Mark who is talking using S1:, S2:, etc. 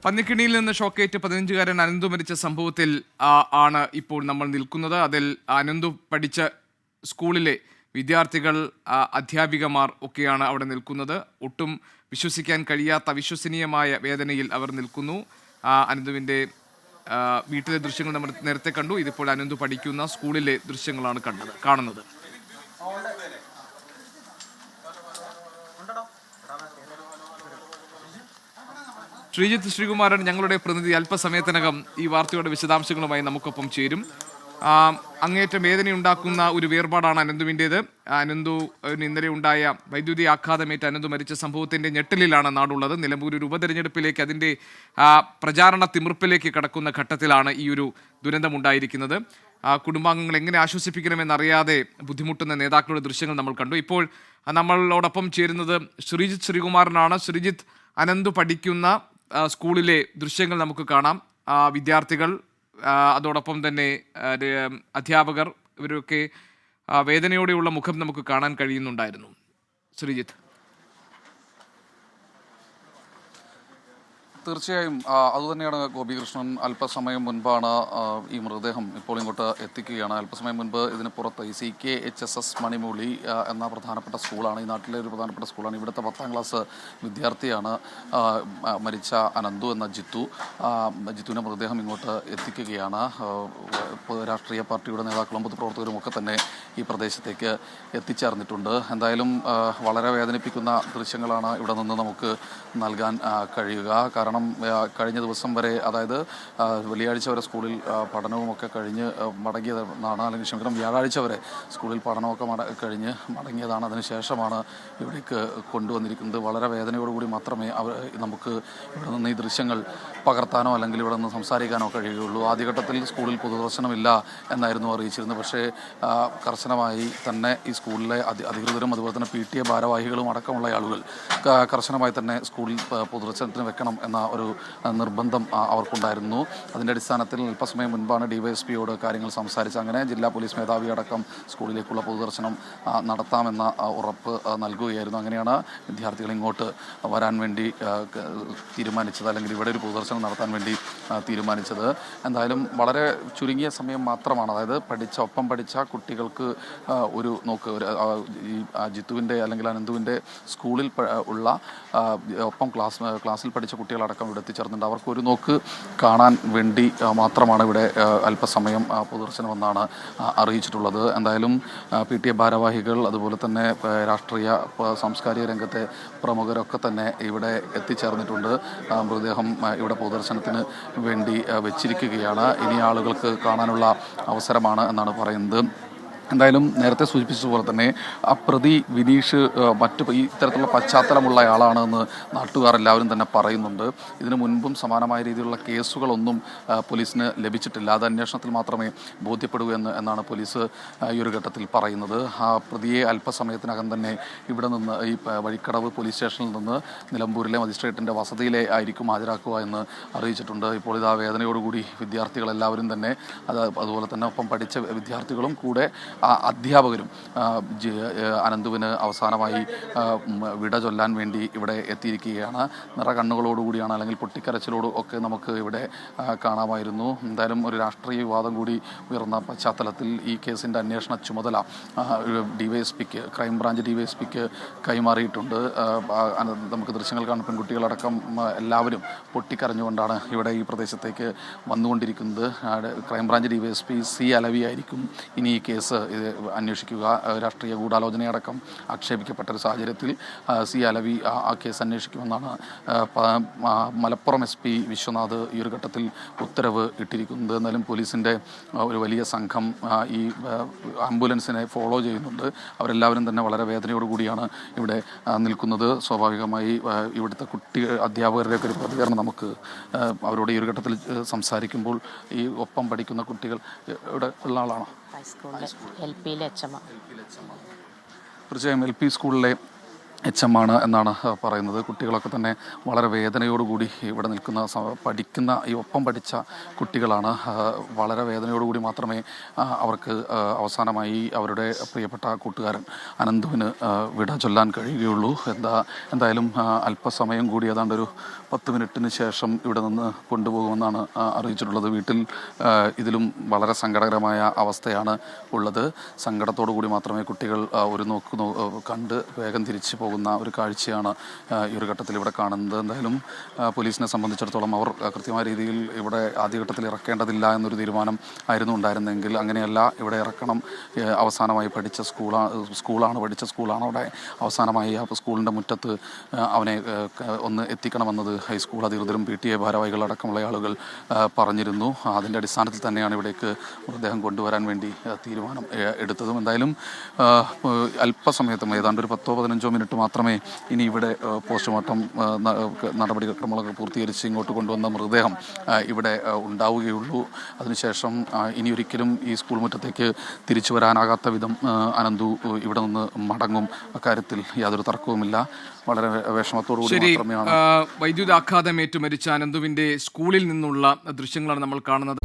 S1: പന്നിക്കിണിയിൽ നിന്ന് ഷോക്കേറ്റ് 15-കാരൻ അനന്തു മരിച്ച സംഭവത്തിൽ ആണ് ഇപ്പോൾ നമ്മൾ നിൽക്കുന്നത്. അതിൽ അനന്തു പഠിച്ച സ്കൂളിലെ വിദ്യാർത്ഥികൾ, അധ്യാപികമാർ ഒക്കെയാണ് അവിടെ നിൽക്കുന്നത്. ഒട്ടും വിശ്വസിക്കാൻ കഴിയാത്ത അവിശ്വസനീയമായ വേദനയിൽ അവർ നിൽക്കുന്നു. അനന്തുവിൻ്റെ വീട്ടിലെ ദൃശ്യങ്ങൾ നമ്മൾ നേരത്തെ കണ്ടു. ഇതിപ്പോൾ അനന്തു പഠിക്കുന്ന സ്കൂളിലെ ദൃശ്യങ്ങളാണ് കാണുന്നത്. ശ്രീജിത്ത് ശ്രീകുമാരൻ ഞങ്ങളുടെ പ്രതിനിധി അല്പസമയത്തിനകം ഈ വാർത്തയുടെ വിശദാംശങ്ങളുമായി നമുക്കൊപ്പം ചേരും. അങ്ങേറ്റം വേദനയുണ്ടാക്കുന്ന ഒരു വേർപാടാണ് അനന്തുവിൻ്റേത്. അനന്തു ഇന്നലെ ഉണ്ടായ വൈദ്യുതി ആഘാതമേറ്റ് അനന്തു മരിച്ച സംഭവത്തിൻ്റെ ഞെട്ടലിലാണ് നാടുള്ളത്. നിലമ്പൂർ ഒരു ഉപതെരഞ്ഞെടുപ്പിലേക്ക്, അതിൻ്റെ പ്രചാരണ തിമിർപ്പിലേക്ക് കടക്കുന്ന ഘട്ടത്തിലാണ് ഈ ഒരു ദുരന്തമുണ്ടായിരിക്കുന്നത്. കുടുംബാംഗങ്ങൾ എങ്ങനെ ആശ്വസിപ്പിക്കണമെന്നറിയാതെ ബുദ്ധിമുട്ടുന്ന നേതാക്കളുടെ ദൃശ്യങ്ങൾ നമ്മൾ കണ്ടു. ഇപ്പോൾ നമ്മളോടൊപ്പം ചേരുന്നത് ശ്രീജിത്ത് ശ്രീകുമാരനാണ്. ശ്രീജിത്ത്, അനന്തു പഠിക്കുന്ന സ്കൂളിലെ ദൃശ്യങ്ങൾ നമുക്ക് കാണാം. വിദ്യാർത്ഥികൾ, അതോടൊപ്പം തന്നെ അധ്യാപകർ, ഇവരൊക്കെ വേദനയോടെയുള്ള മുഖം നമുക്ക് കാണാൻ കഴിയുന്നുണ്ടായിരുന്നു. ശ്രീജിത്ത്.
S2: തീർച്ചയായും അതുതന്നെയാണ് ഗോപികൃഷ്ണൻ. അല്പസമയം മുൻപാണ് ഈ മൃതദേഹം ഇപ്പോൾ ഇങ്ങോട്ട് എത്തിക്കുകയാണ്. അല്പസമയം മുൻപ് ഇതിന് പുറത്ത് ഈ CKHSS മണിമൂളി എന്ന പ്രധാനപ്പെട്ട സ്കൂളാണ്, ഈ നാട്ടിലെ ഒരു പ്രധാനപ്പെട്ട സ്കൂളാണ്. ഇവിടുത്തെ 10ാം ക്ലാസ് വിദ്യാർത്ഥിയാണ് മരിച്ച അനന്തു എന്ന ജിത്തുവിൻ്റെ മൃതദേഹം ഇങ്ങോട്ട് എത്തിക്കുകയാണ്. രാഷ്ട്രീയ പാർട്ടിയുടെ നേതാക്കളും പൊതുപ്രവർത്തകരും ഒക്കെ തന്നെ ഈ പ്രദേശത്തേക്ക് എത്തിച്ചേർന്നിട്ടുണ്ട്. എന്തായാലും വളരെ വേദനിപ്പിക്കുന്ന ദൃശ്യങ്ങളാണ് ഇവിടെ നിന്ന് നമുക്ക് നൽകാൻ കഴിയുക. കാരണം കഴിഞ്ഞ ദിവസം വരെ, അതായത് വെള്ളിയാഴ്ച വരെ സ്കൂളിൽ പഠനവുമൊക്കെ കഴിഞ്ഞ് മടങ്ങിയതാണ്, അല്ലെങ്കിൽ ക്ഷമിക്കണം, വ്യാഴാഴ്ച വരെ സ്കൂളിൽ പഠനമൊക്കെ കഴിഞ്ഞ് മടങ്ങിയതാണ്. അതിനുശേഷമാണ് ഇവിടേക്ക് കൊണ്ടുവന്നിരിക്കുന്നത്. വളരെ വേദനയോടുകൂടി മാത്രമേ നമുക്ക് ഇവിടെ നിന്ന് ഈ ദൃശ്യങ്ങൾ പകർത്താനോ അല്ലെങ്കിൽ ഇവിടെ നിന്ന് സംസാരിക്കാനോ കഴിയുകയുള്ളൂ. ആദ്യഘട്ടത്തിൽ സ്കൂളിൽ പൊതുദർശനമില്ല എന്നായിരുന്നു അറിയിച്ചിരുന്നത്. പക്ഷേ കർശനമായി തന്നെ ഈ സ്കൂളിലെ അധികൃതരും അതുപോലെ തന്നെ PTA ഭാരവാഹികളും അടക്കമുള്ള ആളുകൾ കർശനമായി തന്നെ സ്കൂളിൽ പൊതുദർശനത്തിന് വെക്കണം എന്ന ഒരു നിർബന്ധം അവർക്കുണ്ടായിരുന്നു. അതിൻ്റെ അടിസ്ഥാനത്തിൽ അല്പസമയം മുൻപാണ് DYSPയോട് കാര്യങ്ങൾ സംസാരിച്ച് അങ്ങനെ ജില്ലാ പോലീസ് മേധാവി അടക്കം സ്കൂളിലേക്കുള്ള പൊതുദർശനം നടത്താമെന്ന ഉറപ്പ് നൽകുകയായിരുന്നു. അങ്ങനെയാണ് വിദ്യാർത്ഥികൾ ഇങ്ങോട്ട് വരാൻ വേണ്ടി തീരുമാനിച്ചത്, അല്ലെങ്കിൽ ഇവിടെ ഒരു പൊതുദർശനം നടത്താൻ വേണ്ടി തീരുമാനിച്ചത്. എന്തായാലും വളരെ ചുരുങ്ങിയ സമയം മാത്രമാണ്, അതായത് ഒപ്പം പഠിച്ച കുട്ടികൾക്ക് ഒരു ഈ ജിത്തുവിൻ്റെ അല്ലെങ്കിൽ അനന്തുവിൻ്റെ സ്കൂളിൽ ഉള്ള ഒപ്പം ക്ലാസ്സിൽ പഠിച്ച കുട്ടികളടക്കം ഇവിടെ എത്തിച്ചേർന്നിട്ടുണ്ട്. അവർക്ക് ഒരു നോക്ക് കാണാൻ വേണ്ടി മാത്രമാണ് ഇവിടെ അല്പസമയം പൊതുദർശനമെന്നാണ് അറിയിച്ചിട്ടുള്ളത്. എന്തായാലും PTA ഭാരവാഹികൾ, അതുപോലെ തന്നെ രാഷ്ട്രീയ സാംസ്കാരിക രംഗത്തെ പ്രമുഖരൊക്കെ തന്നെ ഇവിടെ എത്തിച്ചേർന്നിട്ടുണ്ട്. മൃതദേഹം ഇവിടെ പൊതുദർശനത്തിന് വേണ്ടി വെച്ചിരിക്കുകയാണ്. ഇനി ആളുകൾക്ക് കാണാനുള്ള അവസരമാണ് എന്നാണ് പറയുന്നത്. എന്തായാലും നേരത്തെ സൂചിപ്പിച്ചതുപോലെ തന്നെ പ്രതി വിനീഷ് ഇത്തരത്തിലുള്ള പശ്ചാത്തലമുള്ള ആളാണെന്ന് നാട്ടുകാർ എല്ലാവരും തന്നെ പറയുന്നുണ്ട്. ഇതിനു മുൻപും സമാനമായ രീതിയിലുള്ള കേസുകളൊന്നും പോലീസിന് ലഭിച്ചിട്ടില്ല. അത് അന്വേഷണത്തിൽ മാത്രമേ ബോധ്യപ്പെടൂ എന്നാണ് പോലീസ് ഈ ഒരു ഘട്ടത്തിൽ പറയുന്നത്. ആ പ്രതിയെ അല്പസമയത്തിനകം തന്നെ ഇവിടെ നിന്ന് ഈ വഴിക്കടവ് പോലീസ് സ്റ്റേഷനിൽ നിന്ന് നിലമ്പൂരിലെ മജിസ്ട്രേറ്റിൻ്റെ വസതിയിലെ ആയിരിക്കും ഹാജരാക്കുക എന്ന് അറിയിച്ചിട്ടുണ്ട്. ഇപ്പോൾ ഇതാ വേദനയോടുകൂടി വിദ്യാർത്ഥികളെല്ലാവരും തന്നെ, അതുപോലെ തന്നെ ഒപ്പം പഠിച്ച വിദ്യാർത്ഥികളും കൂടെ അധ്യാപകരും അനന്തുവിന് അവസാനമായി വിട ചൊല്ലാൻ വേണ്ടി ഇവിടെ എത്തിയിരിക്കുകയാണ്. നിറകണ്ണുകളോടുകൂടിയാണ്, അല്ലെങ്കിൽ പൊട്ടിക്കരച്ചിലോടും ഒക്കെ നമുക്ക് ഇവിടെ കാണാമായിരുന്നു. എന്തായാലും ഒരു രാഷ്ട്രീയ വിവാദം കൂടി ഉയർന്ന പശ്ചാത്തലത്തിൽ ഈ കേസിൻ്റെ അന്വേഷണ ചുമതല DYSPക്ക്, ക്രൈംബ്രാഞ്ച് DYSPക്ക് കൈമാറിയിട്ടുണ്ട്. നമുക്ക് ദൃശ്യങ്ങൾ കാണുന്ന പെൺകുട്ടികളടക്കം എല്ലാവരും പൊട്ടിക്കരഞ്ഞുകൊണ്ടാണ് ഇവിടെ ഈ പ്രദേശത്തേക്ക് വന്നുകൊണ്ടിരിക്കുന്നത്. ക്രൈംബ്രാഞ്ച് DYSP C അലവി ആയിരിക്കും ഇനി ഈ കേസ് അന്വേഷിക്കുക. രാഷ്ട്രീയ ഗൂഢാലോചനയടക്കം ആക്ഷേപിക്കപ്പെട്ട ഒരു സാഹചര്യത്തിൽ C അലവി ആ കേസ് അന്വേഷിക്കുമെന്നാണ് മലപ്പുറം SP വിശ്വനാഥ് ഈ ഒരു ഘട്ടത്തിൽ ഉത്തരവ് ഇട്ടിരിക്കുന്നത്. എന്നാലും പോലീസിൻ്റെ ഒരു വലിയ സംഘം ഈ ആംബുലൻസിനെ ഫോളോ ചെയ്യുന്നുണ്ട്. അവരെല്ലാവരും തന്നെ വളരെ വേദനയോടുകൂടിയാണ് ഇവിടെ നിൽക്കുന്നത്. സ്വാഭാവികമായി ഇവിടുത്തെ അധ്യാപകരുടെയൊക്കെ ഒരു പ്രതികരണം നമുക്ക് അവരോട് ഈ ഒരു ഘട്ടത്തിൽ സംസാരിക്കുമ്പോൾ, ഈ ഒപ്പം പഠിക്കുന്ന കുട്ടികൾ ഇവിടെ ഉള്ള ആളാണോ?
S3: ഹൈസ്കൂളിലെ LP
S2: തീർച്ചയായും LP സ്കൂളിലെ HM ആണ് എന്നാണ് പറയുന്നത്. കുട്ടികളൊക്കെ തന്നെ വളരെ വേദനയോടുകൂടി ഇവിടെ നിൽക്കുന്ന പഠിക്കുന്ന ഈ ഒപ്പം പഠിച്ച കുട്ടികളാണ്. വളരെ വേദനയോടുകൂടി മാത്രമേ അവർക്ക് അവസാനമായി അവരുടെ പ്രിയപ്പെട്ട കൂട്ടുകാരൻ അനന്തുവിന് വിട ചൊല്ലാൻ കഴിയുകയുള്ളൂ. എന്തായാലും അല്പസമയം കൂടി ഏതാണ്ടൊരു 10 മിനിറ്റിന് ശേഷം ഇവിടെ നിന്ന് കൊണ്ടുപോകുമെന്നാണ് അറിയിച്ചിട്ടുള്ളത്. വീട്ടിൽ ഇതിലും വളരെ സങ്കടകരമായ അവസ്ഥയാണ് ഉള്ളത്. സങ്കടത്തോടു കൂടി മാത്രമേ കുട്ടികൾ ഒരു കണ്ട് വേഗം തിരിച്ചു പോകുന്ന ഒരു കാഴ്ചയാണ് ഈ ഒരു ഘട്ടത്തിൽ ഇവിടെ കാണുന്നത്. എന്തായാലും പോലീസിനെ സംബന്ധിച്ചിടത്തോളം അവർ കൃത്യമായ രീതിയിൽ ഇവിടെ ആദ്യഘട്ടത്തിൽ ഇറക്കേണ്ടതില്ല എന്നൊരു തീരുമാനം ആയിരുന്നു ഉണ്ടായിരുന്നെങ്കിൽ അങ്ങനെയല്ല, ഇവിടെ ഇറക്കണം. അവസാനമായി പഠിച്ച സ്കൂളാണ് അവിടെ അവസാനമായി ആ സ്കൂളിൻ്റെ മുറ്റത്ത് അവനെ ഒന്ന് എത്തിക്കണമെന്നത് ഹൈസ്കൂൾ അധികൃതരും PTA ഭാരവാഹികളടക്കമുള്ള ആളുകൾ പറഞ്ഞിരുന്നു. അതിൻ്റെ അടിസ്ഥാനത്തിൽ തന്നെയാണ് ഇവിടേക്ക് മൃതദേഹം കൊണ്ടുവരാൻ വേണ്ടി തീരുമാനം എടുത്തതും. എന്തായാലും അല്പസമയത്തും ഏതാണ്ട് ഒരു 10-15 മിനിറ്റ് മാത്രമേ ഇനി ഇവിടെ പോസ്റ്റ്മോർട്ടം നടപടിക്രമങ്ങളൊക്കെ പൂർത്തീകരിച്ച് ഇങ്ങോട്ട് കൊണ്ടുവന്ന മൃതദേഹം ഇവിടെ ഉണ്ടാവുകയുള്ളൂ. അതിനുശേഷം ഇനി ഒരിക്കലും ഈ സ്കൂൾ മുറ്റത്തേക്ക് തിരിച്ചു വരാനാകാത്ത വിധം അനന്തു ഇവിടെ നിന്ന് മടങ്ങും. അക്കാര്യത്തിൽ യാതൊരു തർക്കവുമില്ല. വളരെ വിഷമത്തോടുകൂടി മാത്രമേ
S1: വൈദ്യുതാഘാതമേറ്റു മരിച്ച അനന്തുവിന്റെ സ്കൂളിൽ നിന്നുള്ള ദൃശ്യങ്ങളാണ് നമ്മൾ കാണുന്നത്.